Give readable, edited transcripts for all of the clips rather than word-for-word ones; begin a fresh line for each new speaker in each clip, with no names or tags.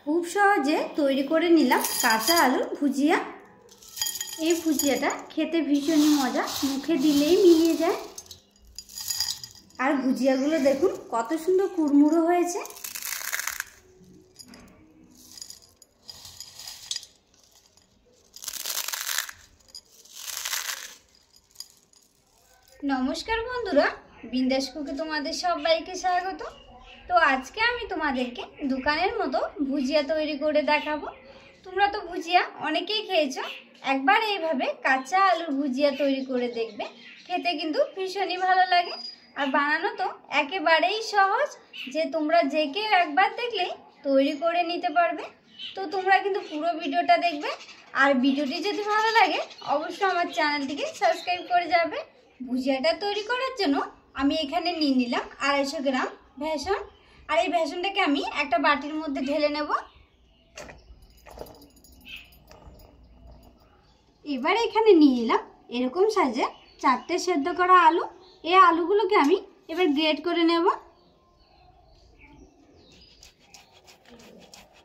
খুব সহজে তৈরি করে নিলাম কাঁচা আলুর ভুজিয়া। এই ভুজিয়াটা খেতে ভীষণই মজা, মুখে দিলেই মিলিয়ে যায়। আর ভুজিয়াগুলো দেখুন কত সুন্দর কুড়মুড়ো হয়েছে। নমস্কার বন্ধুরা, বিন্দাস কুকে তোমাদের সবাইকে স্বাগত। তো আজকে আমি তোমাদেরকে দোকানের মতো ভুজিয়া তৈরি করে দেখাবো। তোমরা তো ভুজিয়া অনেকেই খেয়েছো, একবার এইভাবে কাঁচা আলুর ভুজিয়া তৈরি করে দেখবে, খেতে কিন্তু ভীষণই ভালো লাগে। আর বানানো তো একেবারেই সহজ, যে তোমরা যে কেউ একবার দেখলেই তৈরি করে নিতে পারবে। তো তোমরা কিন্তু পুরো ভিডিওটা দেখবে, আর ভিডিওটি যদি ভালো লাগে অবশ্যই আমার চ্যানেলটিকে সাবস্ক্রাইব করে যাবে। ভুজিয়াটা তৈরি করার জন্য আমি এখানে নিয়ে নিলাম 250 গ্রাম বেসন। আর এই বেসনটাকে আমি একটা বাটির মধ্যে ঢেলে নেব। এবার এখানে নিয়ে নিলাম এরকম সাইজের 4টে সেদ্ধ করা আলু। এই আলুগুলোকে আমি এবার গ্রেট করে নেব।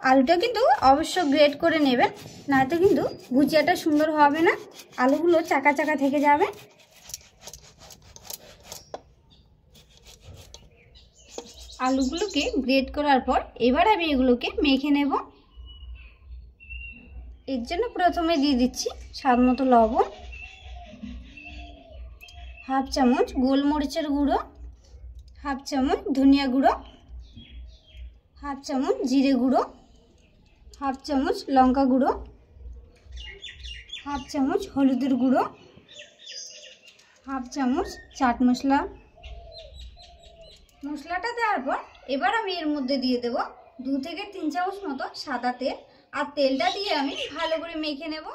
আলুটা কিন্তু অবশ্য গ্রেট করে নেবেন, নয়তো কিন্তু ভুজিয়াটা সুন্দর হবে না, আলুগুলো চাকা চাকা থেকে যাবে। আলুগুলোকে গ্রেট করার পর এবার আমি এগুলোকে মেখে নেব। এর জন্য প্রথমে দিয়ে দিচ্ছি স্বাদ মতো লবণ, হাফ চামচ গোলমরিচের গুঁড়ো, হাফ চামচ ধনিয়া গুঁড়ো, হাফ চামচ জিরে গুঁড়ো, হাফ চামচ লঙ্কা গুঁড়ো, হাফ চামচ হলুদের গুঁড়ো, হাফ চামচ চাট মশলা। মশলাটা দেওয়ার পর এবার আমি এর মধ্যে দিয়ে দেব 2 থেকে 3 চামচ মতো সাদা তেল। আর তেলটা দিয়ে আমি ভালো করে মেখে নেব।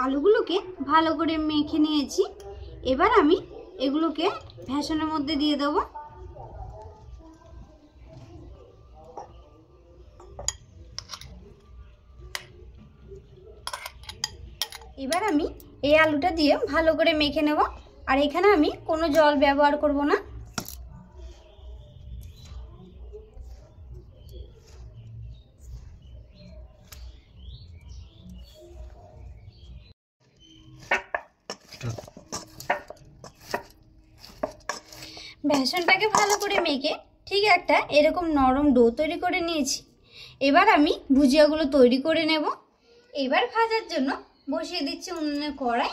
আলুগুলোকে ভালো করে মেখে নিয়েছি। এবার আমি এগুলোকে বেসনের মধ্যে দিয়ে দেব। এবার আমি এই আলুটা দিয়ে ভালো করে মেখে নেব। আর এখানে আমি কোনো জল ব্যবহার করব না। বেসনটাকে ভালো করে মেখে ঠিক একটা এরকম নরম ডো তৈরি করে নিয়েছি। এবার আমি ভুজিয়াগুলো তৈরি করে নেব। এবার ভাজার জন্য বসিয়ে দিচ্ছি উনুনে কড়াই।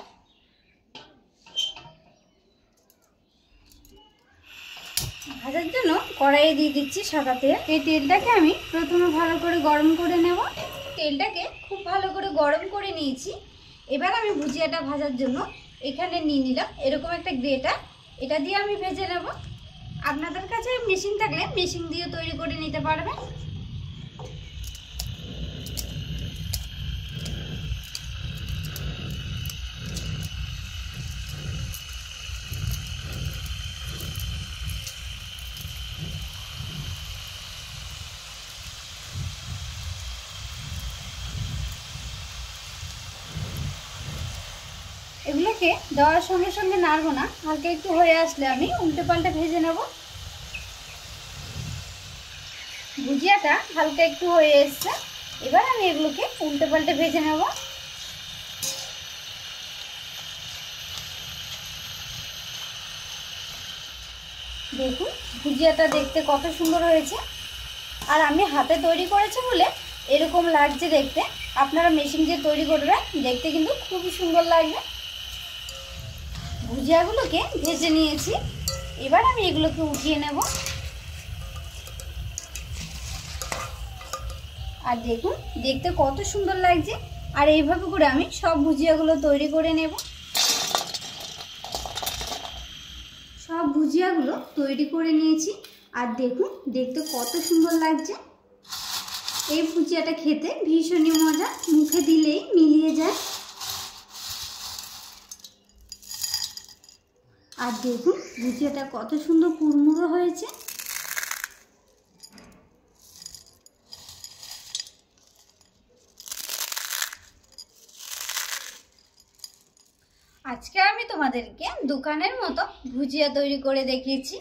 ভাজার জন্য কড়াইয়ে দিয়ে দিচ্ছি সাদা তেল। এই তেলটাকে আমি প্রথমে ভালো করে গরম করে নেব। তেলটাকে খুব ভালো করে গরম করে নিয়েছি। এবার আমি ভুজিয়াটা ভাজার জন্য এখানে নিয়ে নিলাম এরকম একটা গ্রেটার, এটা দিয়ে আমি ভেজে নেব। আপনাদের কাছে মেশিন থাকলে মেশিন দিয়ে তৈরি করে নিতে পারবেন। এগুলোকে দেওয়ার সঙ্গে সঙ্গে নাড়বো না, হালকা একটু হয়ে আসলে আমি উল্টে পাল্টে ভেজে নেব। ভুজিয়াটা হালকা একটু হয়ে এসছে, এবার আমি এগুলোকে উল্টে পাল্টে ভেজে নেব। দেখুন ভুজিয়াটা দেখতে কত সুন্দর হয়েছে। আর আমি হাতে তৈরি করেছি বলে এরকম লাগছে দেখতে। আপনারা মেশিন দিয়ে তৈরি করবেন, দেখতে কিন্তু খুবই সুন্দর লাগবে। ভুজিয়াগুলোকে ভেজে নিয়েছি, এবার আমি এগুলোকে উঠিয়ে নেব। আর দেখুন দেখতে কত সুন্দর লাগছে। আর এইভাবে করে আমি সব ভুজিয়াগুলো তৈরি করে নেব। সব ভুজিয়াগুলো তৈরি করে নিয়েছি। আর দেখুন দেখতে কত সুন্দর লাগছে। এই ভুজিয়াটা খেতে ভীষণই মজা, মুখে দিলেই মিলিয়ে যায়। আর দেখুন ভুজিয়াটা কত সুন্দর কুড়মুড়ো হয়েছে। আজকে আমি তোমাদেরকে দোকানের মতো ভুজিয়া তৈরি করে দেখিয়েছি।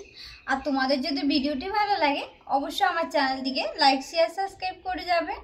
আর তোমাদের যদি ভিডিওটি ভালো লাগে অবশ্যই আমার চ্যানেলটিকে লাইক শেয়ার সাবস্ক্রাইব করে যাবে।